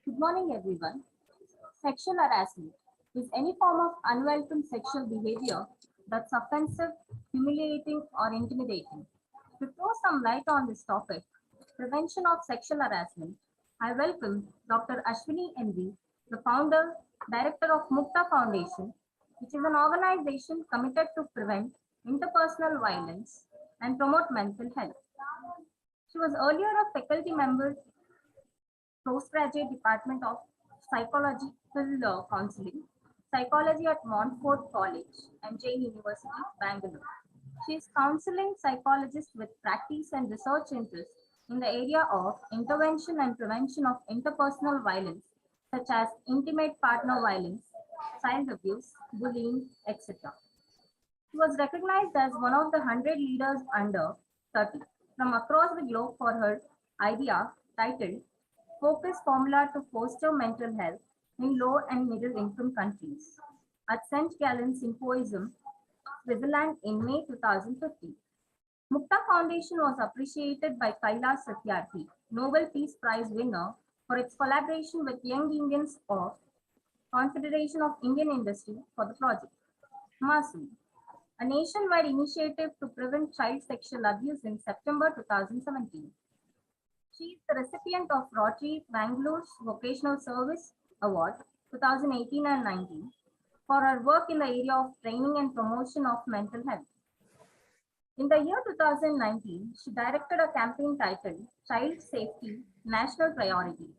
Good morning, everyone. Sexual harassment is any form of unwelcome sexual behavior that's offensive, humiliating, or intimidating. To throw some light on this topic, prevention of sexual harassment, I welcome Dr. Ashwini MD, the founder, director of Mukta Foundation, which is an organization committed to prevent interpersonal violence and promote mental health. She was earlier a faculty member postgraduate department of psychological counseling, psychology at Montfort College and Jain University, Bangalore. She is counseling psychologist with practice and research interests in the area of intervention and prevention of interpersonal violence, such as intimate partner violence, child abuse, bullying, etc. She was recognized as one of the 100 leaders under 30 from across the globe for her idea titled Focus Formula to Foster Mental Health in Low and Middle Income Countries at St. Gallen Symposium, Switzerland in May 2015. Mukta Foundation was appreciated by Kailash Satyarthi, Nobel Peace Prize winner, for its collaboration with Young Indians of Confederation of Indian Industry for the project. Masu, a nationwide initiative to prevent child sexual abuse in September 2017. She is the recipient of Rotary Bangalore's Vocational Service Award 2018 and 19 for her work in the area of training and promotion of mental health. In the year 2019, she directed a campaign titled Child Safety National Priority,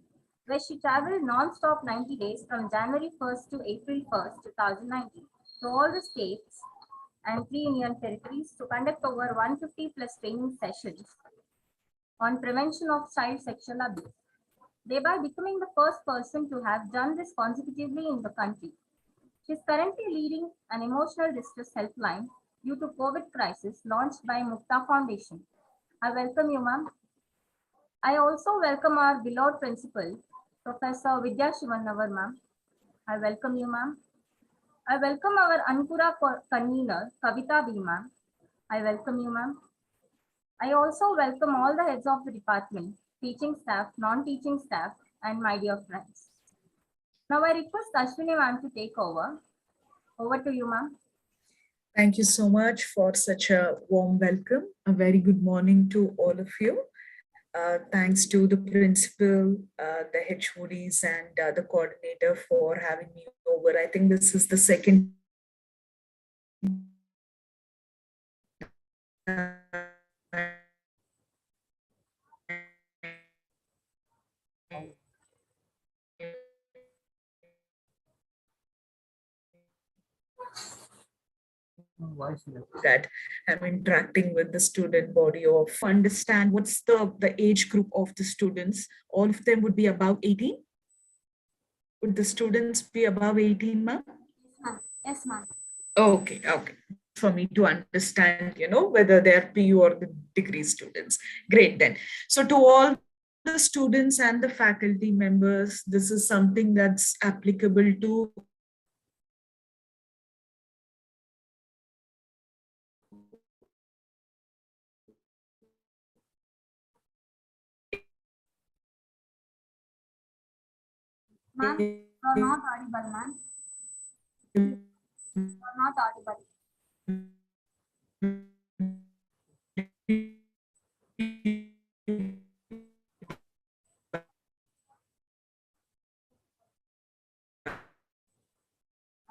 where she traveled non-stop 90 days from January 1st to April 1st, 2019 to all the states and 3 union territories to conduct over 150 plus training sessions on prevention of child sexual abuse, thereby becoming the first person to have done this consecutively in the country. She is currently leading an emotional distress helpline due to COVID crisis launched by Mukta Foundation. I welcome you, ma'am. I also welcome our beloved principal, Professor Vidya Shivannavar, ma'am. I welcome you, ma'am. I welcome our ANKURA convener, Kavita B, ma'am. I welcome you, ma'am. I also welcome all the heads of the department, teaching staff, non-teaching staff, and my dear friends. Now I request Ashwini ma'am to take over. Over to you, ma'am. Thank you so much for such a warm welcome. A very good morning to all of you. Thanks to the principal, the HODs, and the coordinator for having me over. I think this is the second that I'm interacting with the student body of understand what's the age group of the students. All of them would be above 18. Would the students be above 18, ma'am? Yes, ma'am. Okay. For me to understand, whether they're PU or the degree students. Great then. So to all the students and the faculty members, this is something that's applicable to Ma'am, you're not audible, ma'am. You're not audible.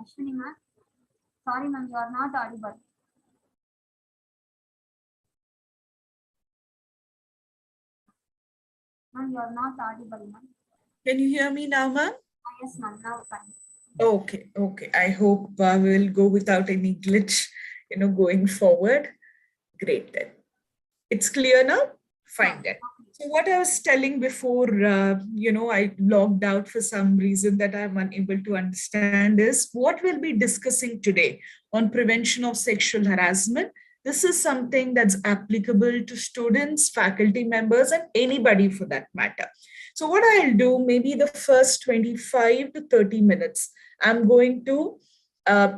Ashwini ma'am. Sorry, ma'am, you are not audible. Ma'am, you are not audible, ma'am. Can you hear me now, ma'am? Yes, ma'am, now fine. Okay. I hope we'll go without any glitch, going forward. Great then. It's clear now? Fine then. So what I was telling before, I logged out for some reason that I'm unable to understand is what we'll be discussing today on prevention of sexual harassment. This is something that's applicable to students, faculty members, and anybody for that matter. So what I'll do, maybe the first 25 to 30 minutes, I'm going to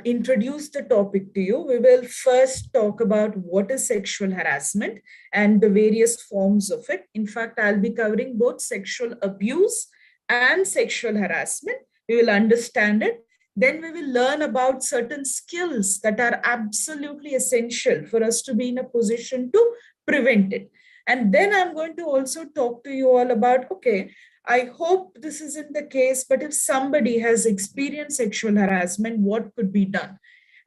introduce the topic to you. We will first talk about what is sexual harassment and the various forms of it. In fact, I'll be covering both sexual abuse and sexual harassment. We will understand it. Then we will learn about certain skills that are absolutely essential for us to be in a position to prevent it. And then I'm going to also talk to you all about, okay, I hope this isn't the case, but if somebody has experienced sexual harassment, what could be done?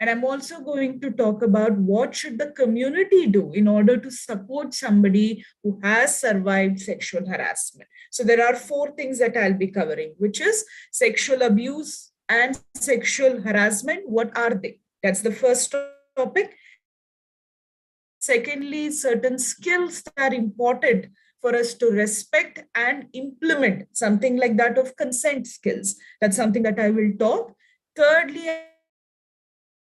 And I'm also going to talk about what should the community do in order to support somebody who has survived sexual harassment. So there are four things that I'll be covering, which is sexual abuse and sexual harassment. What are they? That's the first topic. Secondly, certain skills that are important for us to respect and implement, something like that of consent skills. That's something that I will talk. Thirdly,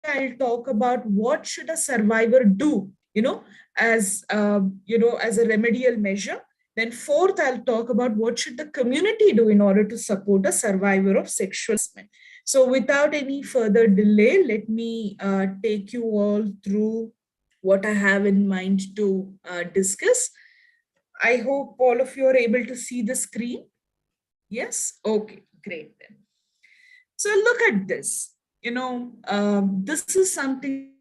I'll talk about what should a survivor do, as as a remedial measure. Then fourth, I'll talk about what should the community do in order to support a survivor of sexual harassment. So without any further delay, let me take you all through what I have in mind to discuss. I hope all of you are able to see the screen. Yes? Okay, great then. So look at this. This is something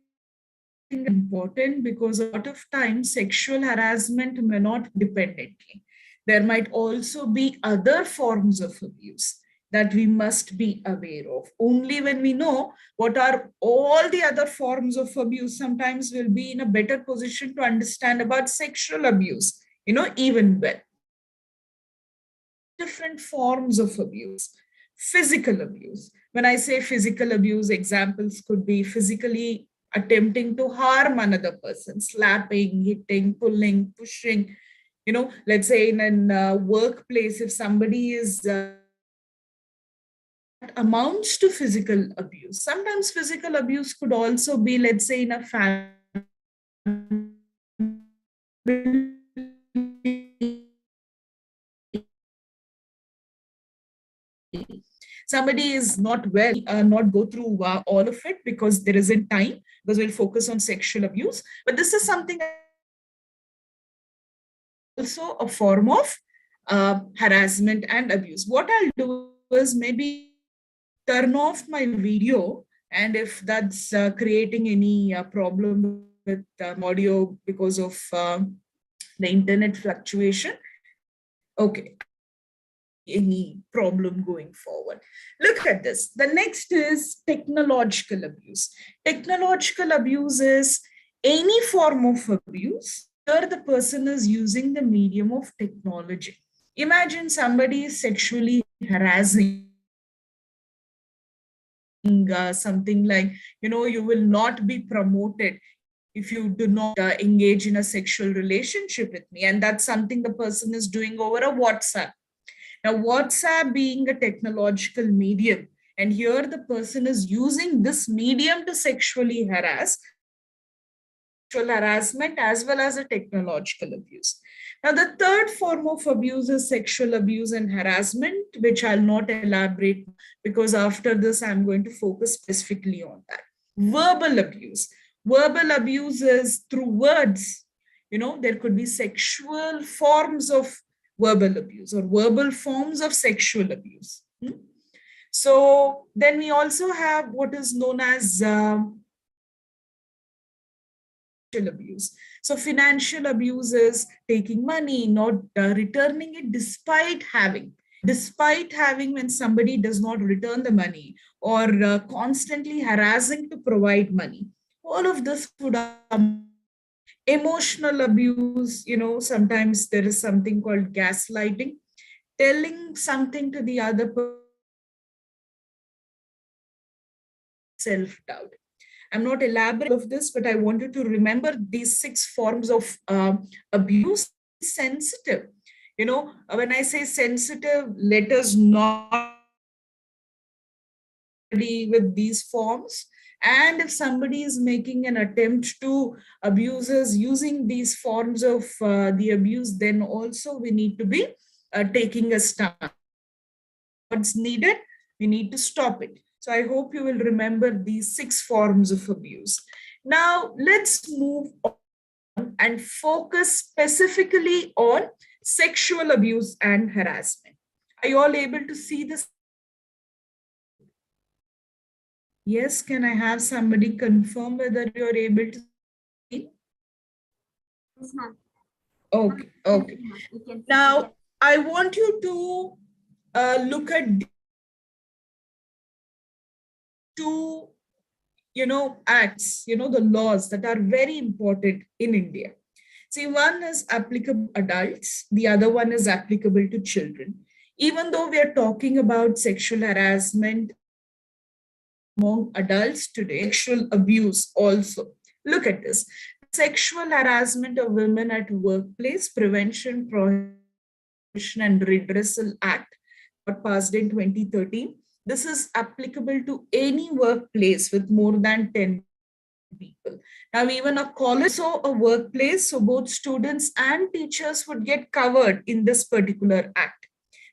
important because a lot of times sexual harassment may not dependently. There might also be other forms of abuse that we must be aware of. Only when we know what are all the other forms of abuse, sometimes we'll be in a better position to understand about sexual abuse, even well. Different forms of abuse. Physical abuse. When I say physical abuse, examples could be physically attempting to harm another person, slapping, hitting, pulling, pushing. Let's say in a workplace, if somebody is amounts to physical abuse. Sometimes physical abuse could also be, let's say, in a family. Somebody is not well, not go through all of it because there isn't time, because we'll focus on sexual abuse. But this is something also a form of harassment and abuse. What I'll do is maybe turn off my video, and if that's creating any problem with audio because of the internet fluctuation, okay, any problem going forward. Look at this. The next is technological abuse. Technological abuse is any form of abuse where the person is using the medium of technology. Imagine somebody is sexually harassing something like, you will not be promoted if you do not engage in a sexual relationship with me. And that's something the person is doing over a WhatsApp. Now, WhatsApp being a technological medium, and here the person is using this medium to sexually harass, sexual harassment as well as a technological abuse. Now, the third form of abuse is sexual abuse and harassment, which I'll not elaborate because after this, I'm going to focus specifically on that. Verbal abuse. Verbal abuse is through words. There could be sexual forms of verbal abuse or verbal forms of sexual abuse. So then we also have what is known as abuse. So financial abuse is taking money, not returning it despite having when somebody does not return the money, or constantly harassing to provide money. All of this would emotional abuse. Sometimes there is something called gaslighting, telling something to the other person, self-doubt. I'm not elaborating of this, but I wanted to remember these 6 forms of abuse. Sensitive. When I say sensitive, let us not be with these forms. And if somebody is making an attempt to abuse us using these forms of the abuse, then also we need to be taking a stand. What's needed, we need to stop it. So I hope you will remember these 6 forms of abuse. Now, let's move on and focus specifically on sexual abuse and harassment. Are you all able to see this? Yes, can I have somebody confirm whether you're able to see? Yes, ma'am. Okay, okay. You can see. Now, I want you to look at two, acts, the laws that are very important in India. See, one is applicable to adults, the other one is applicable to children. Even though we are talking about sexual harassment among adults today, sexual abuse also. Look at this. Sexual harassment of women at workplace, prevention, prohibition, and redressal act got passed in 2013. This is applicable to any workplace with more than 10 people. Now, even a college, so a workplace, so both students and teachers would get covered in this particular act.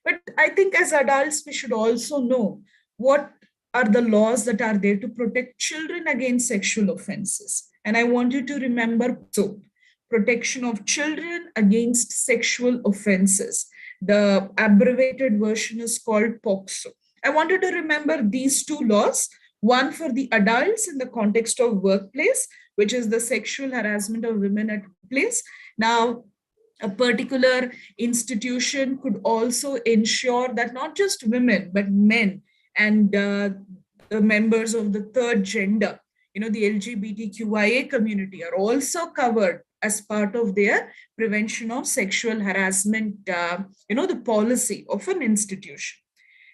But I think as adults, we should also know what are the laws that are there to protect children against sexual offenses. And I want you to remember so protection of children against sexual offenses. The abbreviated version is called POCSO. I want you to remember these two laws, one for the adults in the context of workplace, which is the sexual harassment of women at workplace. Now, a particular institution could also ensure that not just women, but men and the members of the third gender, the LGBTQIA community are also covered as part of their prevention of sexual harassment, the policy of an institution.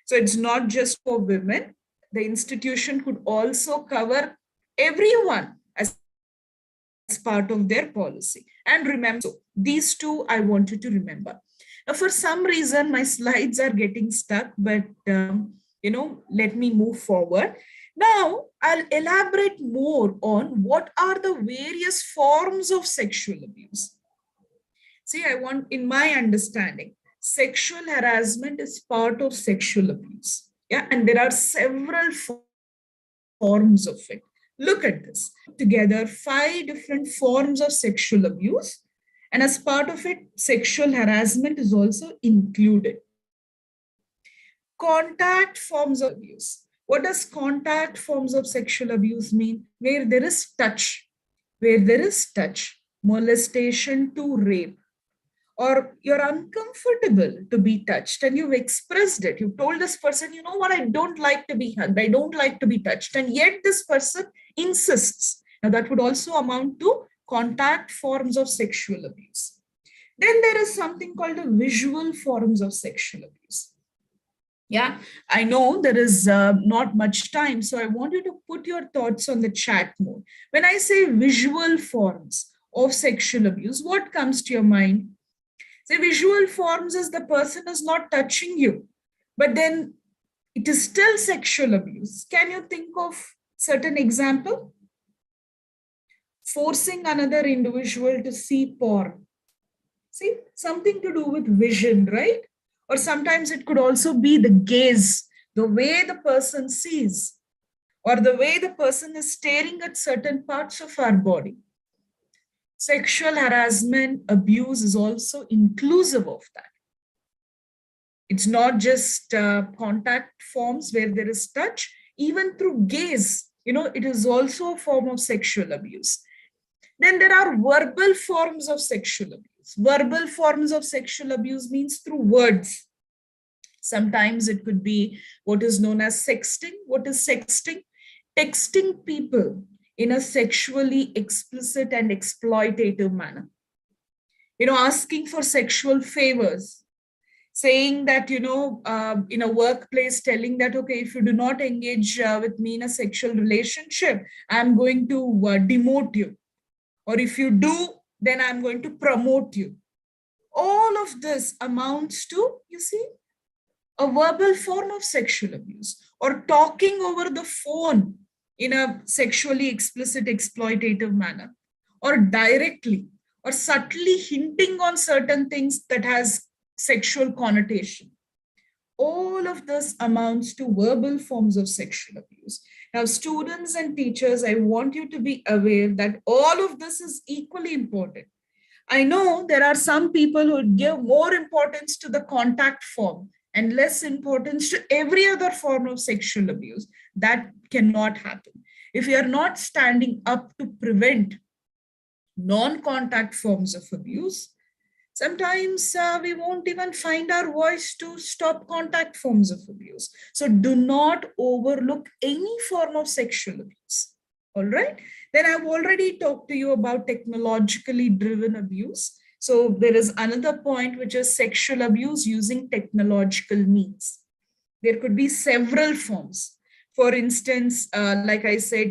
So it's not just for women. The institution could also cover everyone as part of their policy. And remember, so these two I want you to remember. Now, for some reason, my slides are getting stuck, but let me move forward. Now, I'll elaborate more on what are the various forms of sexual abuse. See, I want, in my understanding, sexual harassment is part of sexual abuse. Yeah, and there are several forms of it. Look at this. Together, 5 different forms of sexual abuse. And as part of it, sexual harassment is also included. Contact forms of abuse. What does contact forms of sexual abuse mean? Where there is touch. Where there is touch. Molestation to rape. Or you're uncomfortable to be touched and you've expressed it. You've told this person, you know what, I don't like to be hugged, I don't like to be touched. And yet this person insists. Now that would also amount to contact forms of sexual abuse. Then there is something called the visual forms of sexual abuse. Yeah, I know there is not much time, so I want you to put your thoughts on the chat mode. When I say visual forms of sexual abuse, what comes to your mind? The visual forms is the person is not touching you, but then it is still sexual abuse. Can you think of certain example? Forcing another individual to see porn. See, something to do with vision, right? Or sometimes it could also be the gaze, the way the person sees, or the way the person is staring at certain parts of our body. Sexual harassment, abuse is also inclusive of that. It's not just contact forms where there is touch, even through gaze, it is also a form of sexual abuse. Then there are verbal forms of sexual abuse. Verbal forms of sexual abuse means through words. Sometimes it could be what is known as sexting. What is sexting? Texting people in a sexually explicit and exploitative manner. Asking for sexual favors, saying that, in a workplace, telling that, okay, if you do not engage with me in a sexual relationship, I'm going to demote you. Or if you do, then I'm going to promote you. All of this amounts to, a verbal form of sexual abuse, or talking over the phone in a sexually explicit, exploitative manner, or directly, or subtly hinting on certain things that has sexual connotation. All of this amounts to verbal forms of sexual abuse. Now, students and teachers, I want you to be aware that all of this is equally important. I know there are some people who give more importance to the contact form, and less importance to every other form of sexual abuse. That cannot happen. If we are not standing up to prevent non-contact forms of abuse, sometimes we won't even find our voice to stop contact forms of abuse. So do not overlook any form of sexual abuse. All right. Then I've already talked to you about technologically driven abuse. So there is another point, which is sexual abuse using technological means. There could be several forms. For instance, like I said,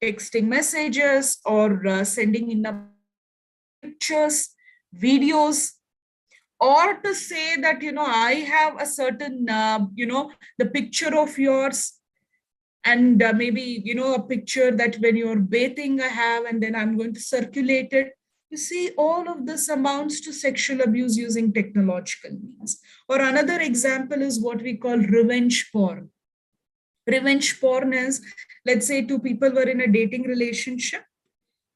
texting messages or sending inappropriate pictures, videos, or to say that, I have a certain, the picture of yours, and maybe, a picture that when you're bathing I have, and then I'm going to circulate it. You see, all of this amounts to sexual abuse using technological means. Or another example is what we call revenge porn. Revenge porn is, let's say two people were in a dating relationship,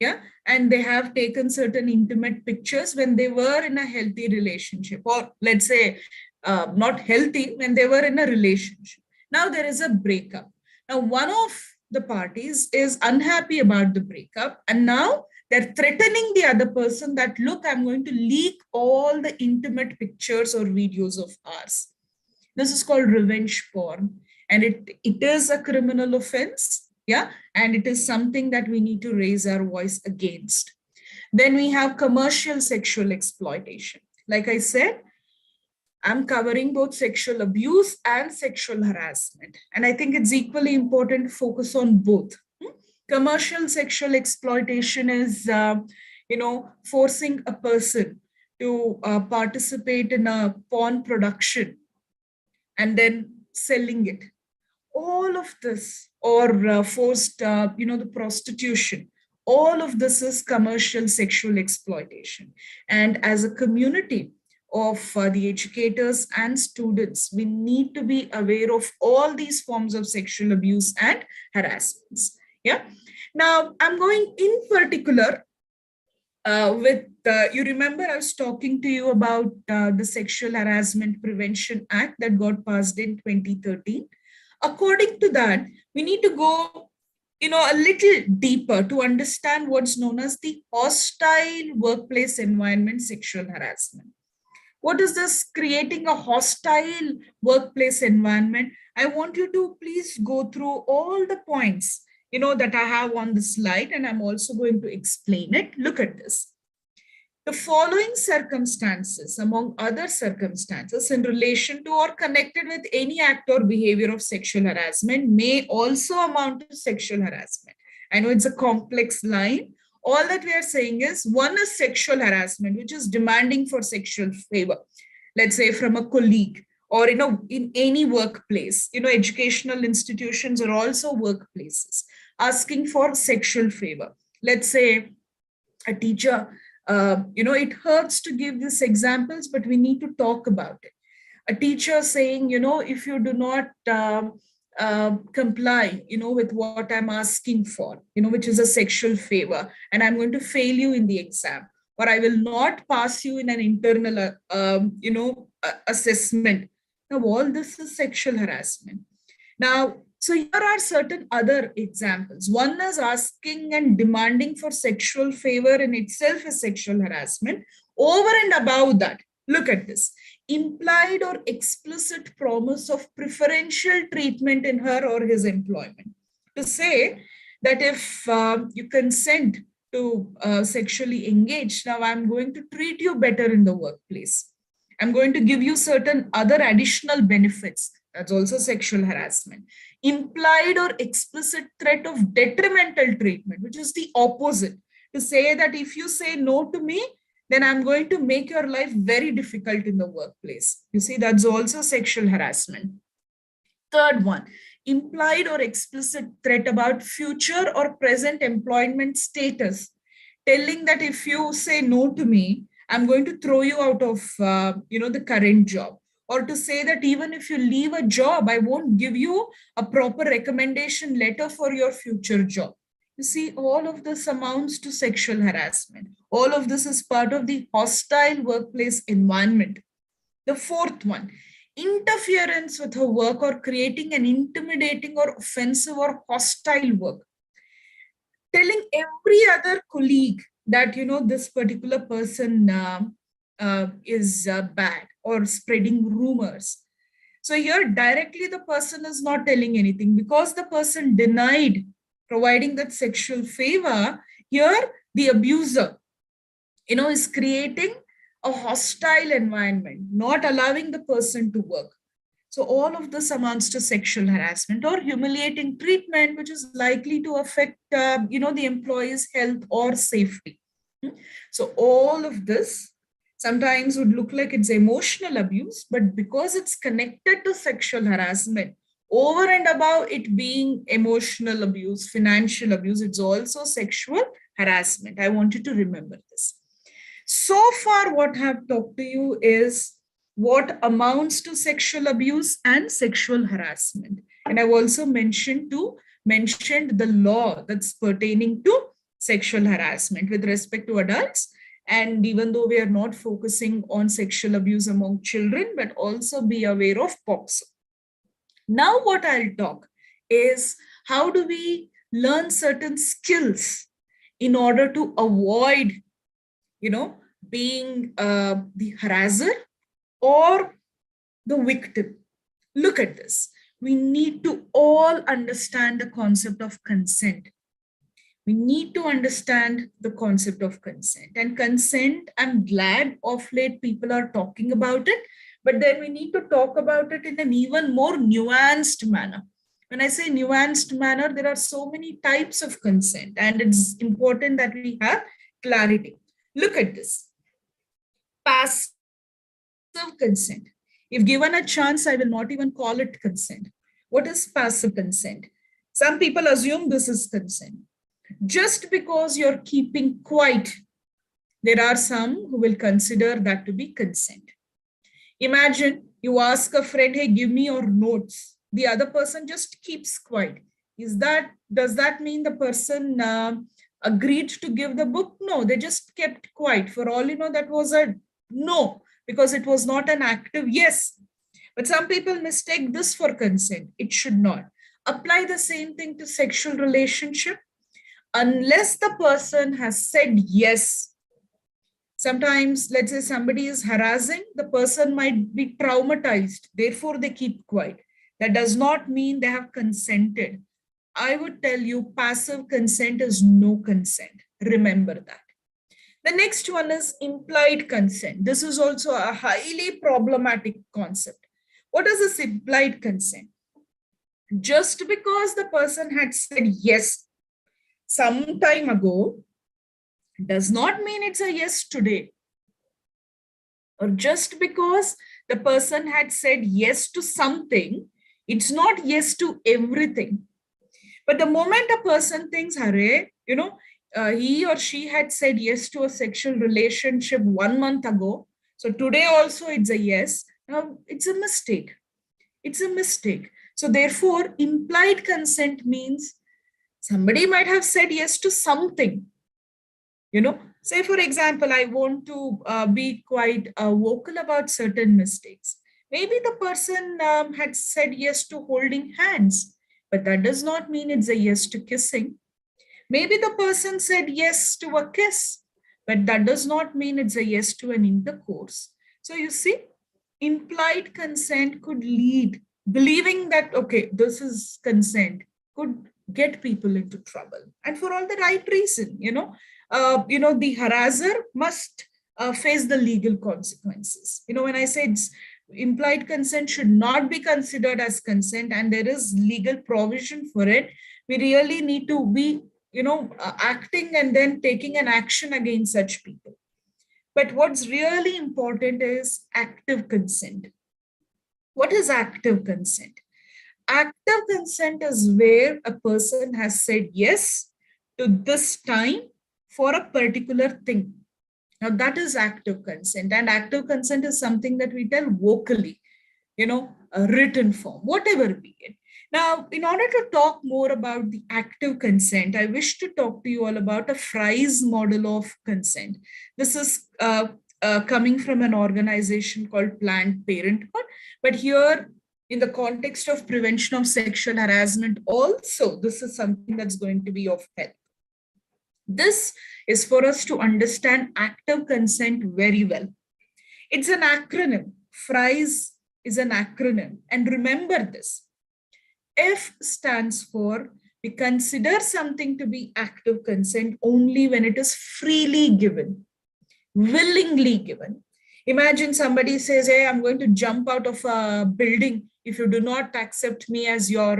yeah, and they have taken certain intimate pictures when they were in a healthy relationship, or let's say not healthy, when they were in a relationship. Now there is a breakup. Now one of the parties is unhappy about the breakup, and now they're threatening the other person that, look, I'm going to leak all the intimate pictures or videos of ours. This is called revenge porn, and it is a criminal offense. Yeah, and it is something that we need to raise our voice against. Then we have commercial sexual exploitation. Like I said, I'm covering both sexual abuse and sexual harassment. And I think it's equally important to focus on both. Commercial sexual exploitation is, forcing a person to participate in a porn production and then selling it. All of this, or forced, the prostitution, all of this is commercial sexual exploitation. And as a community of the educators and students, we need to be aware of all these forms of sexual abuse and harassments. Yeah. Now, I'm going in particular with, you remember I was talking to you about the Sexual Harassment Prevention Act that got passed in 2013. According to that, we need to go, a little deeper to understand what's known as the hostile workplace environment sexual harassment. What is this creating a hostile workplace environment? I want you to please go through all the points, that I have on the slide, and I'm also going to explain it. Look at this. The following circumstances, among other circumstances, in relation to or connected with any act or behavior of sexual harassment, may also amount to sexual harassment. I know it's a complex line. All that we are saying is, one is sexual harassment, which is demanding for sexual favor, let's say from a colleague, or in any workplace. Educational institutions are also workplaces, asking for sexual favor. Let's say a teacher, it hurts to give these examples, but we need to talk about it. A teacher saying, if you do not comply, with what I'm asking for, which is a sexual favor, and I'm going to fail you in the exam, or I will not pass you in an internal, assessment. Now, all this is sexual harassment. Now, so here are certain other examples. One is asking and demanding for sexual favor in itself is sexual harassment. Over and above that, look at this. Implied or explicit promise of preferential treatment in her or his employment. To say that if you consent to sexually engage, now I'm going to treat you better in the workplace. I'm going to give you certain other additional benefits. That's also sexual harassment. Implied or explicit threat of detrimental treatment, which is the opposite. To say that if you say no to me, then I'm going to make your life very difficult in the workplace. You see, that's also sexual harassment. Third one, implied or explicit threat about future or present employment status. Telling that if you say no to me, I'm going to throw you out of, the current job. Or to say that even if you leave a job, I won't give you a proper recommendation letter for your future job. You see, all of this amounts to sexual harassment. All of this is part of the hostile workplace environment. The fourth one, interference with her work, or creating an intimidating or offensive or hostile work, telling every other colleague that, this particular person is bad, or spreading rumors. So here directly the person is not telling anything, because the person denied providing that sexual favor. Here the abuser, is creating a hostile environment, not allowing the person to work. So all of this amounts to sexual harassment or humiliating treatment, which is likely to affect, the employee's health or safety. So all of this sometimes would look like it's emotional abuse, but because it's connected to sexual harassment, over and above it being emotional abuse, financial abuse, it's also sexual harassment. I want you to remember this. So far, what I have talked to you is what amounts to sexual abuse and sexual harassment. And I've also mentioned the law that's pertaining to sexual harassment with respect to adults. And even though we are not focusing on sexual abuse among children, but also be aware of POCSO. Now, what I'll talk is how do we learn certain skills in order to avoid, being the harasser or the victim. Look at this. We need to all understand the concept of consent. We need to understand the concept of consent. And consent, I'm glad of late people are talking about it, but then we need to talk about it in an even more nuanced manner. When I say nuanced manner, there are so many types of consent, and it's important that we have clarity. Look at this. Passive consent. If given a chance, I will not even call it consent. What is passive consent? Some people assume this is consent. Just because you're keeping quiet, there are some who will consider that to be consent. Imagine you ask a friend, hey, give me your notes. The other person just keeps quiet. Does that mean the person agreed to give the book? No, they just kept quiet. For all you know, that was a no, because it was not an active yes. But some people mistake this for consent. It should not. Apply the same thing to sexual relationship. Unless the person has said yes, sometimes, let's say somebody is harassing, the person might be traumatized, therefore they keep quiet. That does not mean they have consented. I would tell you passive consent is no consent. Remember that. The next one is implied consent. This is also a highly problematic concept. What is this implied consent? Just because the person had said yes some time ago does not mean it's a yes today. Or just because the person had said yes to something, it's not yes to everything. But the moment a person thinks, hare, he or she had said yes to a sexual relationship 1 month ago, so today also it's a yes. Now it's a mistake. It's a mistake. So therefore, implied consent means somebody might have said yes to something. Say for example, I want to be quite vocal about certain mistakes. Maybe the person had said yes to holding hands, but that does not mean it's a yes to kissing. Maybe the person said yes to a kiss, but that does not mean it's a yes to an intercourse. So you see, implied consent could lead, believing that, okay, this is consent, could get people into trouble. And for all the right reason, the harasser must face the legal consequences. When I say it's implied consent should not be considered as consent and there is legal provision for it, we really need to be, acting and then taking an action against such people. But what's really important is active consent. What is active consent? Active consent is where a person has said yes to this time for a particular thing. Now that is active consent, and active consent is something that we tell vocally, a written form, whatever be it. Now, in order to talk more about the active consent, I wish to talk to you all about a Fry's model of consent. This is coming from an organization called Planned Parenthood. But here, in the context of prevention of sexual harassment, also, this is something that's going to be of help. This is for us to understand active consent very well. It's an acronym. FRIES is an acronym. And remember this. F stands for, we consider something to be active consent only when it is freely given, willingly given. Imagine somebody says, hey, I'm going to jump out of a building if you do not accept me as your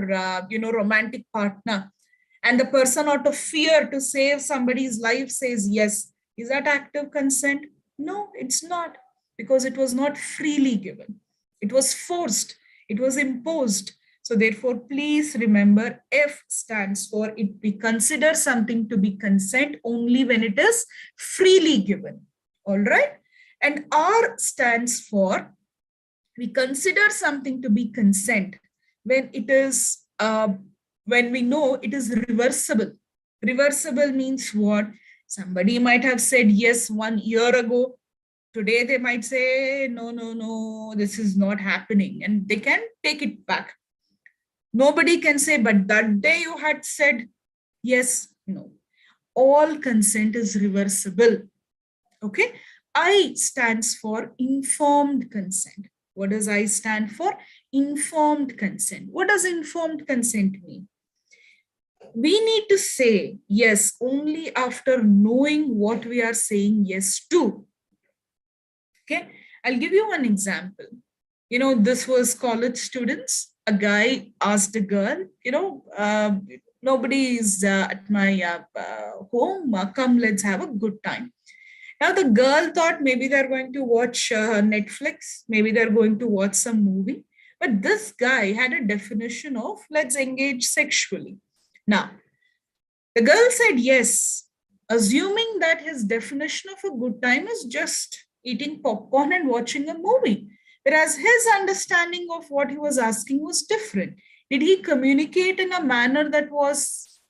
romantic partner. And the person, out of fear to save somebody's life, says yes. Is that active consent? No, it's not, because it was not freely given. It was forced. It was imposed. So therefore, please remember, F stands for, we consider something to be consent only when it is freely given. All right. And R stands for, we consider something to be consent when it is, when we know it is reversible. Reversible means what? Somebody might have said yes 1 year ago. Today they might say, no, this is not happening. And they can take it back. Nobody can say, but that day you had said yes. No. All consent is reversible. Okay. I stands for informed consent. What does I stand for? Informed consent. What does informed consent mean? We need to say yes only after knowing what we are saying yes to. Okay, I'll give you one example. This was college students. A guy asked a girl, nobody is at my home, come, let's have a good time. Now the girl thought maybe they're going to watch Netflix, maybe they're going to watch some movie. But this guy had a definition of let's engage sexually. Now, the girl said yes, assuming that his definition of a good time is just eating popcorn and watching a movie. Whereas his understanding of what he was asking was different. Did he communicate in a manner that was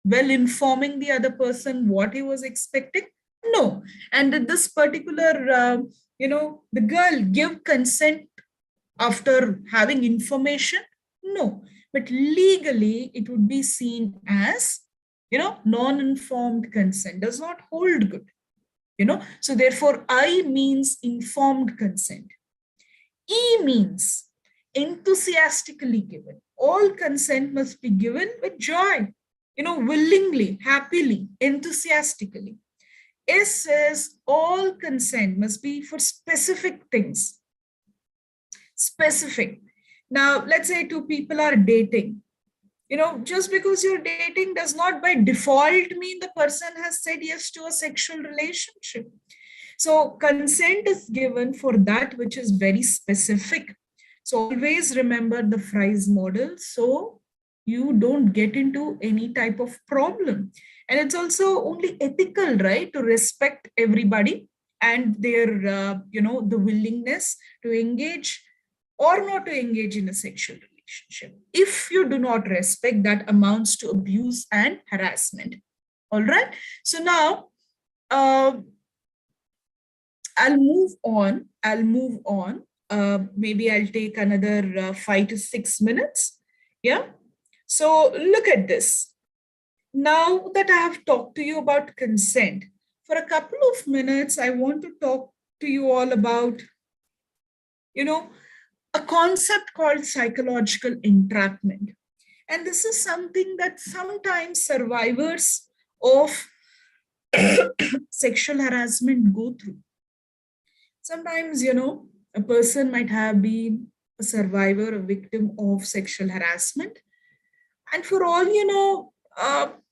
well informing the other person what he was expecting? No. And did this particular, the girl give consent after having information? No. But legally, it would be seen as, non-informed consent, does not hold good. So therefore, I means informed consent. E means enthusiastically given. All consent must be given with joy, willingly, happily, enthusiastically. S says all consent must be for specific things. Specific. Now, let's say two people are dating. Just because you're dating does not by default mean the person has said yes to a sexual relationship. So consent is given for that which is very specific. So always remember the FRIES model so you don't get into any type of problem. And it's also only ethical, right, to respect everybody and their, the willingness to engage or not to engage in a sexual relationship. If you do not respect, that amounts to abuse and harassment. All right. So now, I'll move on. Maybe I'll take another 5 to 6 minutes. Yeah. So look at this. Now that I have talked to you about consent, for a couple of minutes, I want to talk to you all about, a concept called psychological entrapment. And this is something that sometimes survivors of sexual harassment go through. Sometimes, a person might have been a survivor, a victim of sexual harassment. And for all,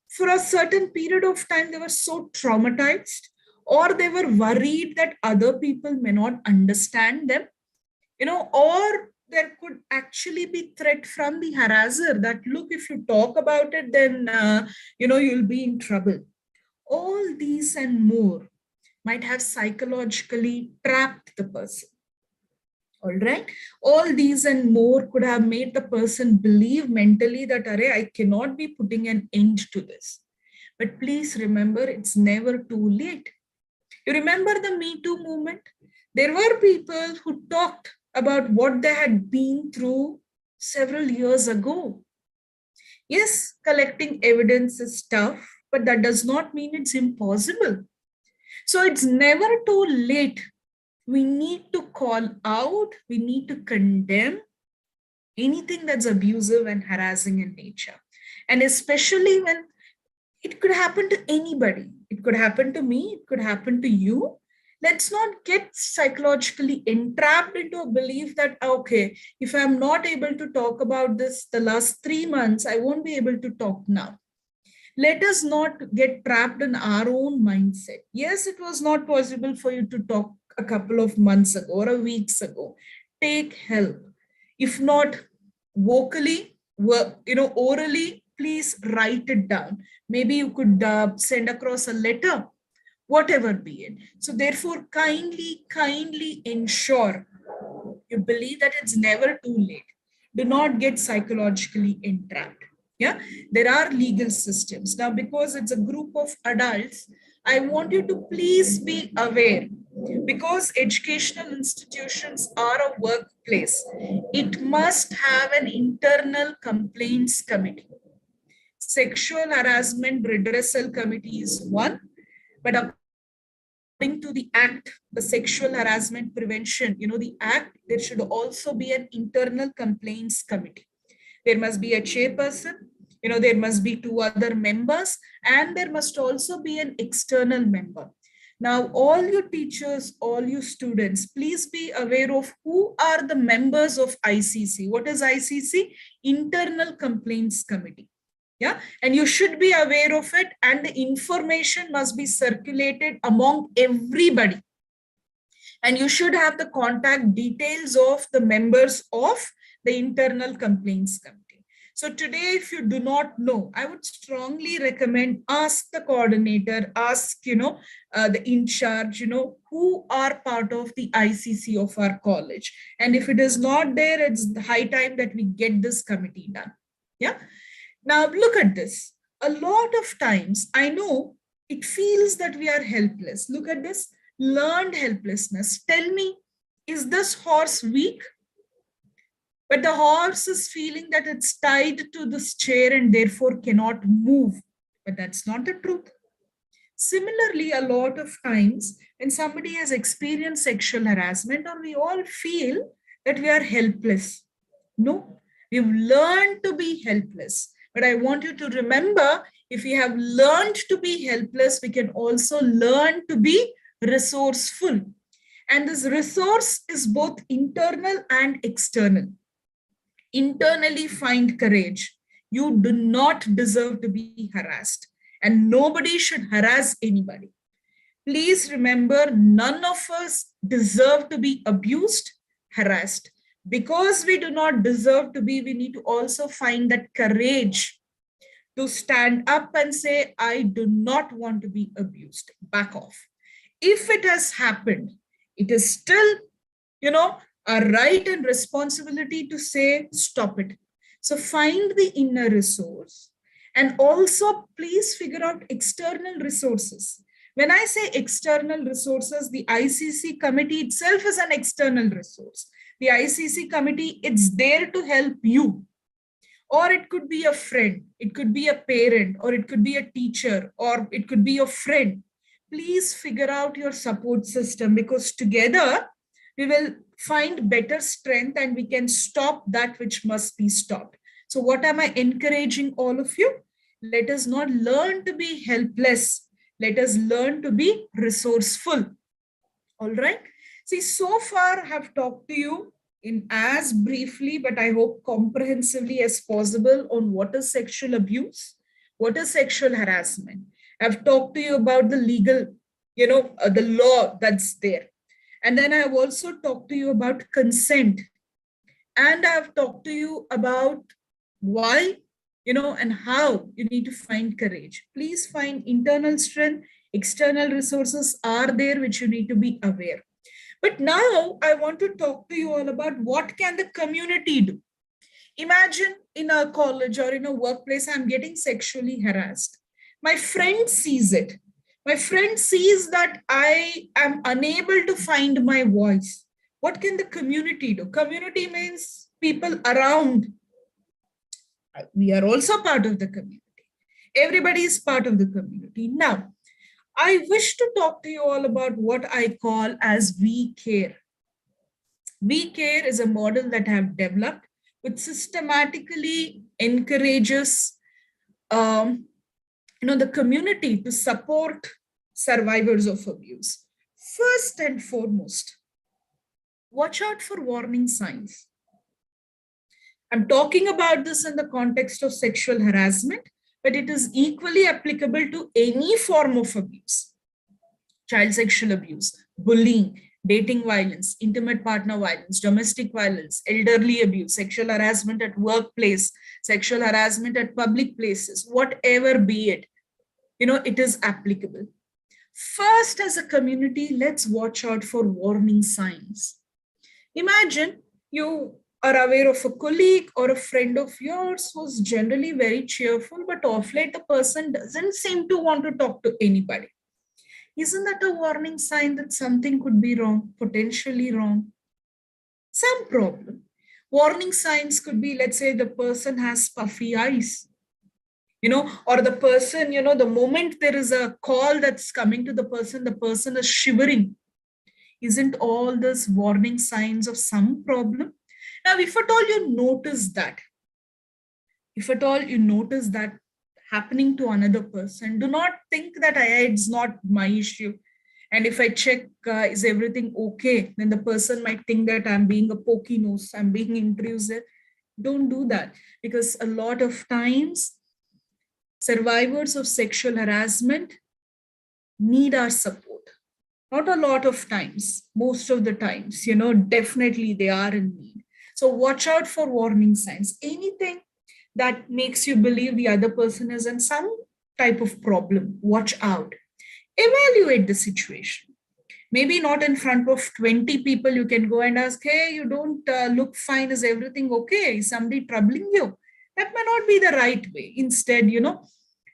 for a certain period of time, they were so traumatized or they were worried that other people may not understand them, or there could actually be threat from the harasser that, look, if you talk about it, then, you'll be in trouble. All these and more might have psychologically trapped the person. All right. All these and more could have made the person believe mentally that, I cannot be putting an end to this. But please remember, it's never too late. You remember the Me Too movement? There were people who talked about what they had been through several years ago. Yes, collecting evidence is tough, but that does not mean it's impossible. So it's never too late. We need to call out, we need to condemn anything that's abusive and harassing in nature. And especially when it could happen to anybody, it could happen to me, it could happen to you. Let's not get psychologically entrapped into a belief that, okay, if I'm not able to talk about this the last 3 months, I won't be able to talk now. Let us not get trapped in our own mindset. Yes, it was not possible for you to talk a couple of months ago or a weeks ago. Take help. If not vocally, orally, please write it down. Maybe you could send across a letter, whatever be it. So therefore, kindly ensure you believe that it's never too late. Do not get psychologically entrapped. Yeah, there are legal systems. Now, because it's a group of adults, I want you to please be aware, because educational institutions are a workplace. It must have an internal complaints committee. Sexual harassment redressal committee is one, but according to the act, the sexual harassment prevention, the act, there should also be an internal complaints committee. There must be a chairperson, there must be 2 other members, and there must also be an external member. Now, all you teachers, all you students, please be aware of who are the members of ICC. What is ICC? Internal Complaints Committee. Yeah, and you should be aware of it, and the information must be circulated among everybody. And you should have the contact details of the members of the Internal Complaints Committee. So today, if you do not know, I would strongly recommend ask the coordinator, ask, the in charge, who are part of the ICC of our college. And if it is not there, it's high time that we get this committee done. Yeah. Now look at this. A lot of times, I know it feels that we are helpless. Look at this. Learned helplessness. Tell me, is this horse weak? But the horse is feeling that it's tied to this chair and therefore cannot move. But that's not the truth. Similarly, a lot of times when somebody has experienced sexual harassment, or we all feel that we are helpless. No, we've learned to be helpless. But I want you to remember, if we have learned to be helpless, we can also learn to be resourceful. And this resource is both internal and external. Internally, find courage. You do not deserve to be harassed, and nobody should harass anybody. Please remember, none of us deserve to be abused, harassed. Because we do not deserve to be, we need to also find that courage to stand up and say, I do not want to be abused. Back off. If it has happened, it is still, a right and responsibility to say, stop it. So find the inner resource, and also please figure out external resources. When I say external resources, the ICC committee itself is an external resource. The ICC committee, it's there to help you. Or it could be a friend, it could be a parent, or it could be a teacher, or it could be a friend. Please figure out your support system, because together we will find better strength and we can stop that which must be stopped. So what am I encouraging all of you? Let us not learn to be helpless. Let us learn to be resourceful. All right. See, so far I have talked to you in as briefly, but I hope comprehensively as possible, on what is sexual abuse, what is sexual harassment. I've talked to you about the legal, the law that's there. And then I've also talked to you about consent. And I've talked to you about why, and how you need to find courage. Please find internal strength. External resources are there, which you need to be aware. But now I want to talk to you all about what can the community do. Imagine in a college or in a workplace, I'm getting sexually harassed. My friend sees it. My friend sees that I am unable to find my voice. What can the community do? Community means people around. We are also part of the community. Everybody is part of the community. Now, I wish to talk to you all about what I call as we care. We care is a model that I have developed which systematically encourages the community to support survivors of abuse. First and foremost, watch out for warning signs. I'm talking about this in the context of sexual harassment, but it is equally applicable to any form of abuse: child sexual abuse, bullying, dating violence, intimate partner violence, domestic violence, elderly abuse, sexual harassment at workplace, sexual harassment at public places, whatever be it, it is applicable. First, as a community, let's watch out for warning signs. Imagine you are aware of a colleague or a friend of yours who's generally very cheerful, but off late the person doesn't seem to want to talk to anybody. Isn't that a warning sign that something could be wrong, potentially wrong? Some problem. Warning signs could be, let's say, the person has puffy eyes, or the person, the moment there is a call that's coming to the person is shivering. Isn't all this warning signs of some problem? Now, if at all you notice that, happening to another person, do not think that it's not my issue. And if I check, is everything okay? Then the person might think that I'm being a pokey nose, I'm being intrusive. Don't do that, because a lot of times survivors of sexual harassment need our support. Not a lot of times, most of the times, definitely they are in need. So watch out for warning signs. Anything that makes you believe the other person is in some type of problem, watch out. Evaluate the situation. Maybe not in front of 20 people, you can go and ask, hey, you don't look fine. Is everything okay? Is somebody troubling you? That may not be the right way. Instead,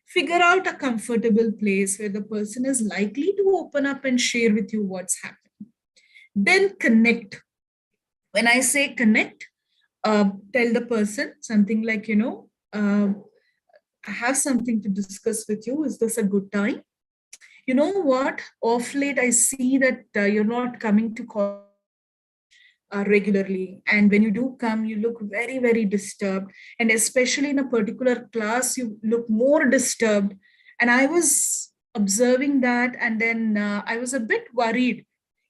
figure out a comfortable place where the person is likely to open up and share with you what's happening. Then connect. When I say connect, tell the person something like, I have something to discuss with you. Is this a good time? You know what? Off late, I see that you're not coming to college regularly. And when you do come, you look very, very disturbed. And especially in a particular class, you look more disturbed. And I was observing that. And then I was a bit worried.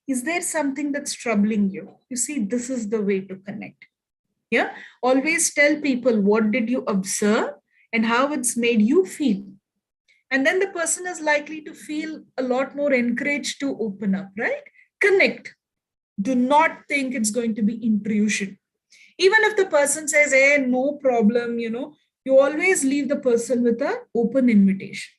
Is there something that's troubling you? You see, this is the way to connect. Yeah. Always tell people what did you observe and how it's made you feel. And then the person is likely to feel a lot more encouraged to open up, right? Connect. Do not think it's going to be intrusion. Even if the person says, hey, no problem, you always leave the person with an open invitation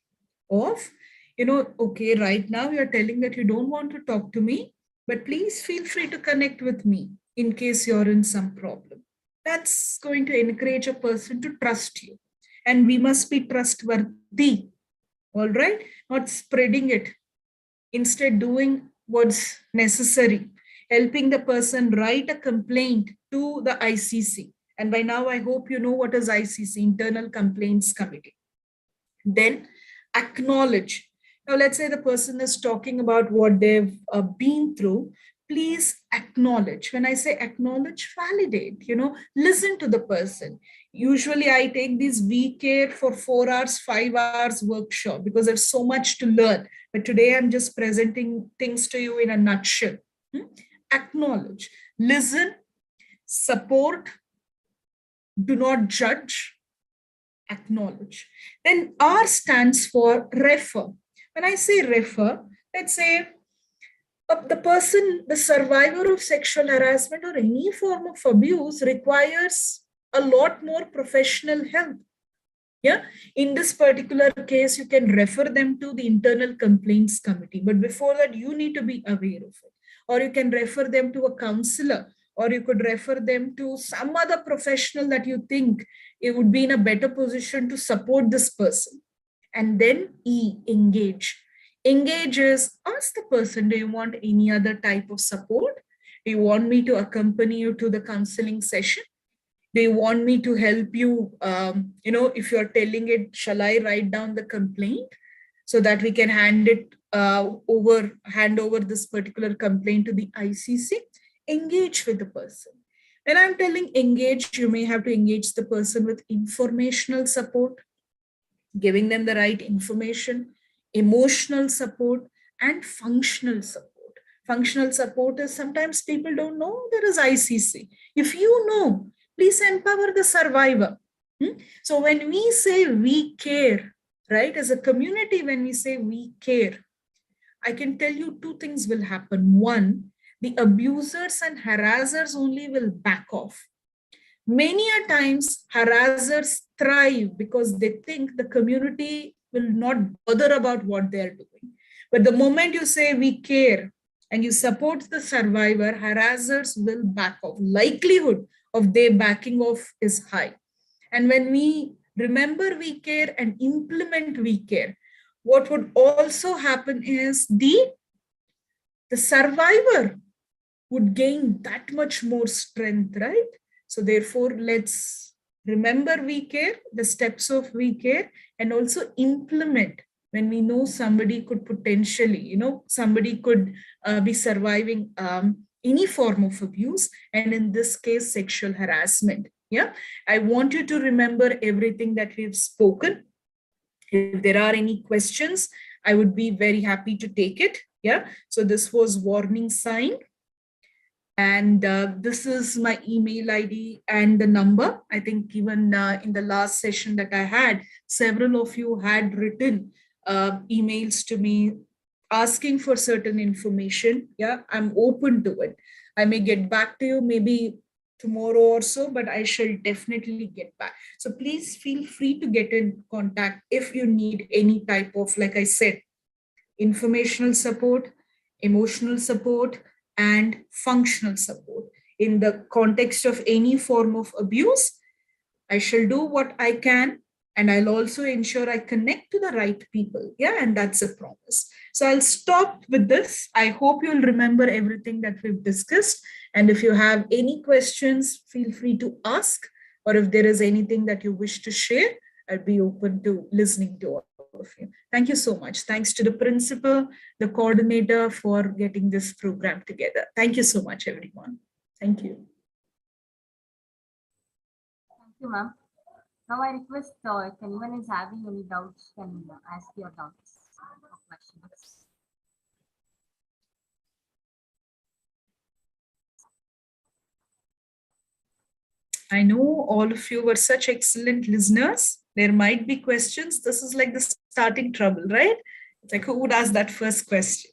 of, okay, right now you're telling that you don't want to talk to me, but please feel free to connect with me in case you're in some problem. That's going to encourage a person to trust you. And we must be trustworthy, all right? Not spreading it. Instead, doing what's necessary, helping the person write a complaint to the ICC. And by now, I hope you know what is ICC, Internal Complaints Committee. Then acknowledge. Now, let's say the person is talking about what they've been through. Please acknowledge. When I say acknowledge, validate, listen to the person. Usually I take these We Care for 4 hours, 5 hours workshop because there's so much to learn. But today I'm just presenting things to you in a nutshell. Acknowledge, listen, support, do not judge, acknowledge. Then R stands for refer. When I say refer, let's say the person, the survivor of sexual harassment or any form of abuse requires a lot more professional help. Yeah, in this particular case, you can refer them to the Internal Complaints Committee. But before that, you need to be aware of it. Or you can refer them to a counselor, or you could refer them to some other professional that you think it would be in a better position to support this person. And then E, engage. Engage is ask the person, do you want any other type of support? Do you want me to accompany you to the counseling session? Do you want me to help you? If you're telling it, shall I write down the complaint so that we can hand over this particular complaint to the ICC? Engage with the person. When I'm telling engage, you may have to engage the person with informational support, giving them the right information, emotional support, and functional support. Functional support is sometimes people don't know there is ICC. If you know, please empower the survivor. So when we say we care, right, as a community, when we say we care, I can tell you two things will happen. One, the abusers and harassers only will back off. Many a times harassers thrive because they think the community will not bother about what they're doing. But the moment you say we care and you support the survivor, harassers will back off. Likelihood of their backing off is high. And when we remember we care and implement we care, what would also happen is the survivor would gain that much more strength, right? So therefore, let's remember we care, the steps of we care, and also implement when we know somebody could potentially, somebody could be surviving any form of abuse, and in this case, sexual harassment. Yeah, I want you to remember everything that we've spoken. If there are any questions, I would be very happy to take it. Yeah, so this was warning sign. And this is my email ID and the number. I think even in the last session that I had, several of you had written emails to me asking for certain information. Yeah, I'm open to it. I may get back to you maybe tomorrow or so, but I shall definitely get back. So please feel free to get in contact if you need any type of, like I said, informational support, emotional support, and functional support. In the context of any form of abuse, I shall do what I can, and I'll also ensure I connect to the right people. Yeah, and that's a promise. So I'll stop with this. I hope you'll remember everything that we've discussed. And if you have any questions, feel free to ask. Or if there is anything that you wish to share, I'd be open to listening to all of you. Thank you so much. Thanks to the principal, the coordinator for getting this program together. Thank you so much, everyone. Thank you. Thank you, ma'am. Now I request if anyone is having any doubts, can ask your doubts or questions. I know all of you were such excellent listeners. There might be questions. This is like the starting trouble, right? It's like, who would ask that first question?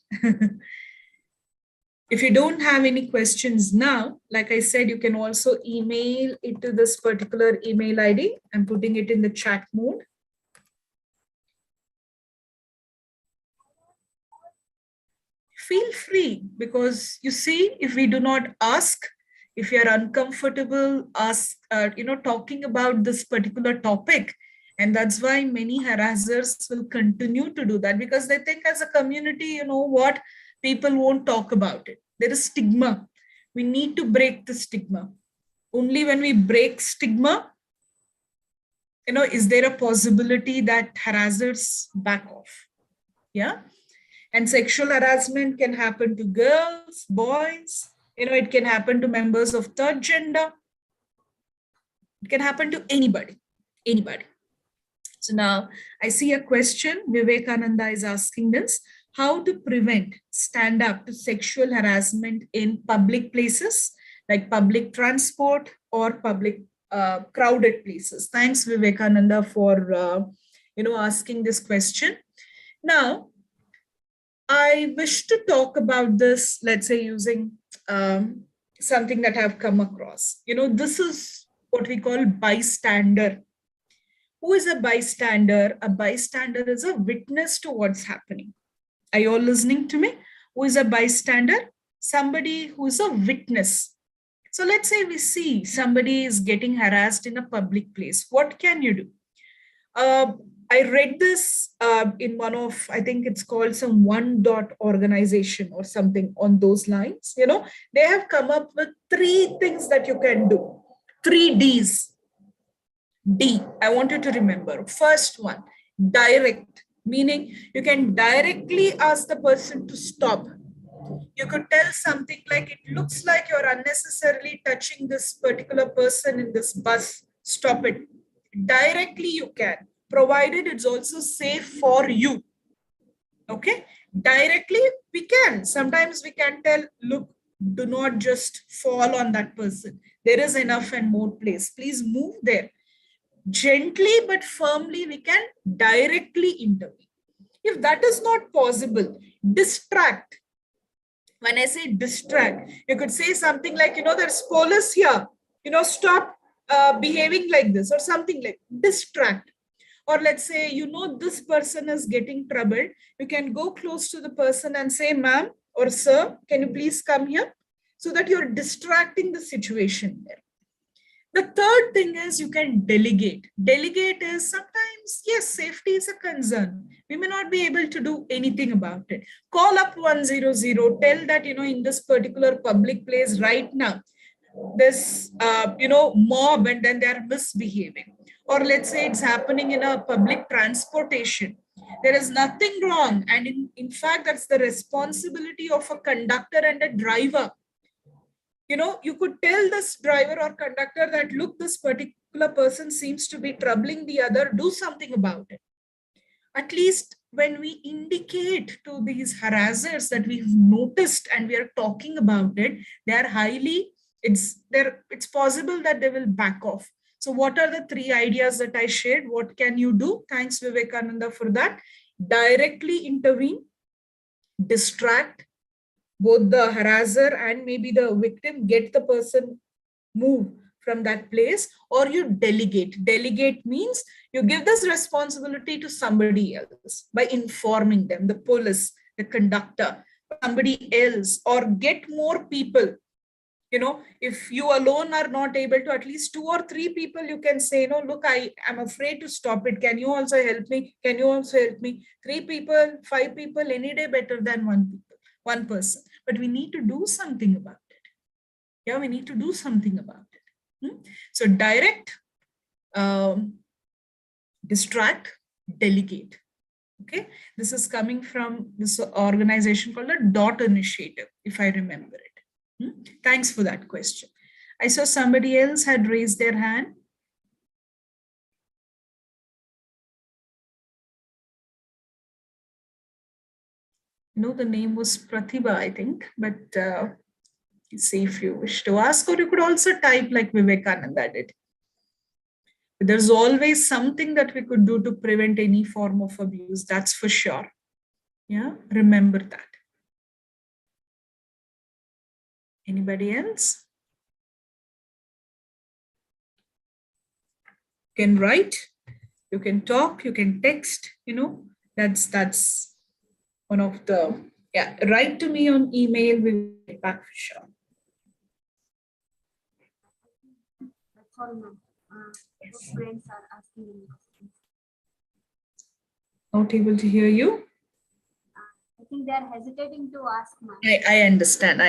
If you don't have any questions now, like I said, you can also email it to this particular email ID. I'm putting it in the chat mode. Feel free, because you see, if we do not ask, if you are uncomfortable talking about this particular topic, and that's why many harassers will continue to do that, because they think as a community, what, people won't talk about it. There is stigma. We need to break the stigma. Only when we break stigma, is there a possibility that harassers back off? Yeah. And sexual harassment can happen to girls, boys, it can happen to members of third gender. It can happen to anybody. So now I see a question. Vivekananda is asking this: how to prevent, stand up to sexual harassment in public places like public transport or public crowded places? Thanks, Vivekananda, for asking this question. Now, I wish to talk about this, let's say, using something that I've come across. This is what we call bystander. Who is a bystander? A bystander is a witness to what's happening. Are you all listening to me? Who is a bystander? Somebody who is a witness. So let's say we see somebody is getting harassed in a public place. What can you do? I read this in one of, I think it's called some one dot organization or something on those lines. They have come up with 3 things that you can do. 3 Ds. D, I want you to remember. First one, direct, meaning you can directly ask the person to stop. You could tell something like, it looks like you're unnecessarily touching this particular person in this bus. Stop it. Directly you can, provided it's also safe for you. Okay? Directly we can. Sometimes we can tell, look, do not just fall on that person. There is enough and more place. Please move there. Gently but firmly, we can directly intervene. If that is not possible, distract. When I say distract, you could say something like, there's police here, stop behaving like this, or something like distract. Or let's say, this person is getting troubled. You can go close to the person and say, ma'am or sir, can you please come here? So that you're distracting the situation there. The third thing is you can delegate. Delegate is sometimes, yes, safety is a concern. We may not be able to do anything about it. Call up 100, tell that, in this particular public place right now, this, mob, and then they're misbehaving. Or let's say it's happening in a public transportation. There is nothing wrong. And in fact, that's the responsibility of a conductor and a driver. You could tell this driver or conductor that, look, this particular person seems to be troubling the other, do something about it. At least when we indicate to these harassers that we've noticed and we are talking about it, they are it's possible that they will back off. So what are the 3 ideas that I shared? What can you do? Thanks, Vivekananda, for that. Directly intervene, distract, both the harasser and maybe the victim, get the person move from that place, or you delegate. Delegate means you give this responsibility to somebody else by informing them, the police, the conductor, somebody else, or get more people. If you alone are not able to, at least 2 or 3 people, you can say, no, look, I am afraid to stop it. Can you also help me? Can you also help me? 3 people, 5 people, any day better than one person. But we need to do something about it. Yeah, we need to do something about it. So direct, distract, delegate. Okay, this is coming from this organization called the DOT Initiative, if I remember it. Thanks for that question. I saw somebody else had raised their hand. The name was Pratibha, I think, but see if you wish to ask, or you could also type like Vivekananda did. But there's always something that we could do to prevent any form of abuse, that's for sure. Yeah, remember that. Anybody else? You can write, you can talk, you can text, that's one of the, yeah, write to me on email, we'll get back for sure. That's all, ma'am. Yes. Friends are asking me questions. Not able to hear you? I think they are hesitating to ask, ma'am. I understand,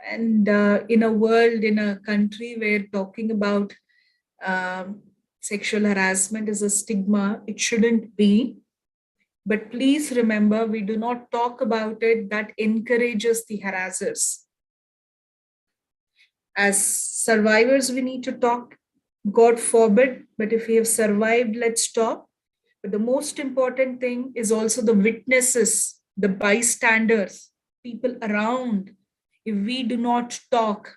and in a world, in a country where talking about sexual harassment is a stigma, it shouldn't be. But please remember, we do not talk about it, that encourages the harassers. As survivors, we need to talk, God forbid, but if we have survived, let's talk. But the most important thing is also the witnesses, the bystanders, people around. If we do not talk,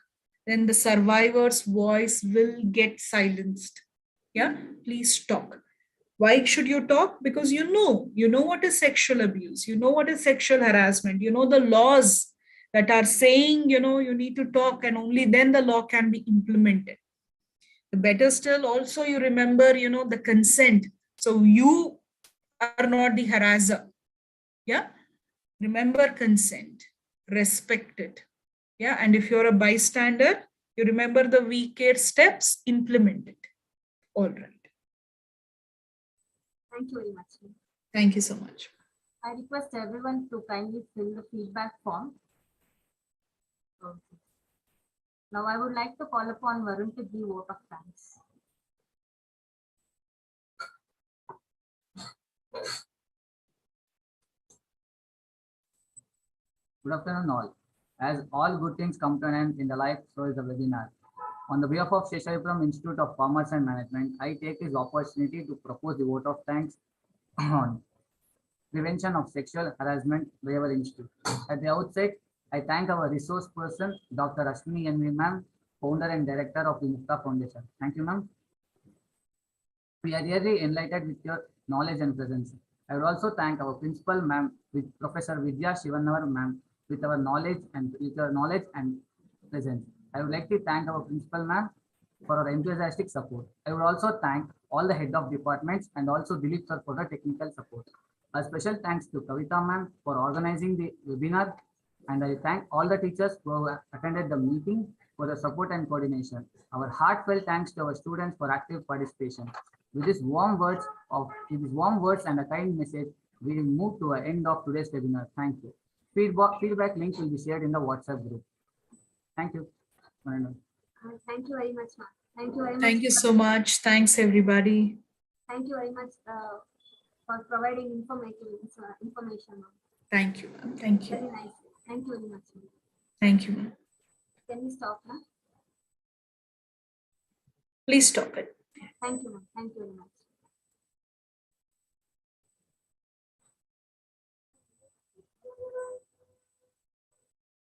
then the survivor's voice will get silenced. Yeah, please talk. Why should you talk? Because you know what is sexual abuse, you know what is sexual harassment, you know the laws that are saying, you need to talk, and only then the law can be implemented. The better still, also you remember, the consent. So you are not the harasser. Yeah. Remember consent, respect it. Yeah. And if you're a bystander, you remember the we care steps, implement it. All right. Thank you very much, ma'am. Thank you so much. I request everyone to kindly fill the feedback form. Okay. Now I would like to call upon Varun to give vote of thanks. Good afternoon, all. As all good things come to an end in the life, so is the webinar. On the behalf of Sheshayapuram Institute of Commerce and Management, I take this opportunity to propose the vote of thanks on prevention of sexual harassment by our institute. At the outset, I thank our resource person, Dr. Ashwini N. V. Ma'am, founder and director of the Mukta Foundation. Thank you, ma'am. We are really enlightened with your knowledge and presence. I would also thank our principal, ma'am, with Professor Vidya Shivanavar, ma'am, with our knowledge and presence. I would like to thank our principal, ma'am, for our enthusiastic support. I would also thank all the head of departments and also Dilip sir for the technical support. A special thanks to Kavita ma'am for organizing the webinar, and I thank all the teachers who have attended the meeting for the support and coordination. Our heartfelt thanks to our students for active participation. With these warm words and a kind message, we will move to the end of today's webinar. Thank you. Feedback link will be shared in the WhatsApp group. Thank you. Thank you very much, ma'am. Thank you very much. Thank you so much. Thanks, everybody. Thank you very much for providing information. Ma'am. Thank you, ma'am. Thank you. Very nice. Thank you very much. Ma'am. Thank you, ma'am. Can we stop now? Please stop it. Thank you, ma'am. Thank you very much.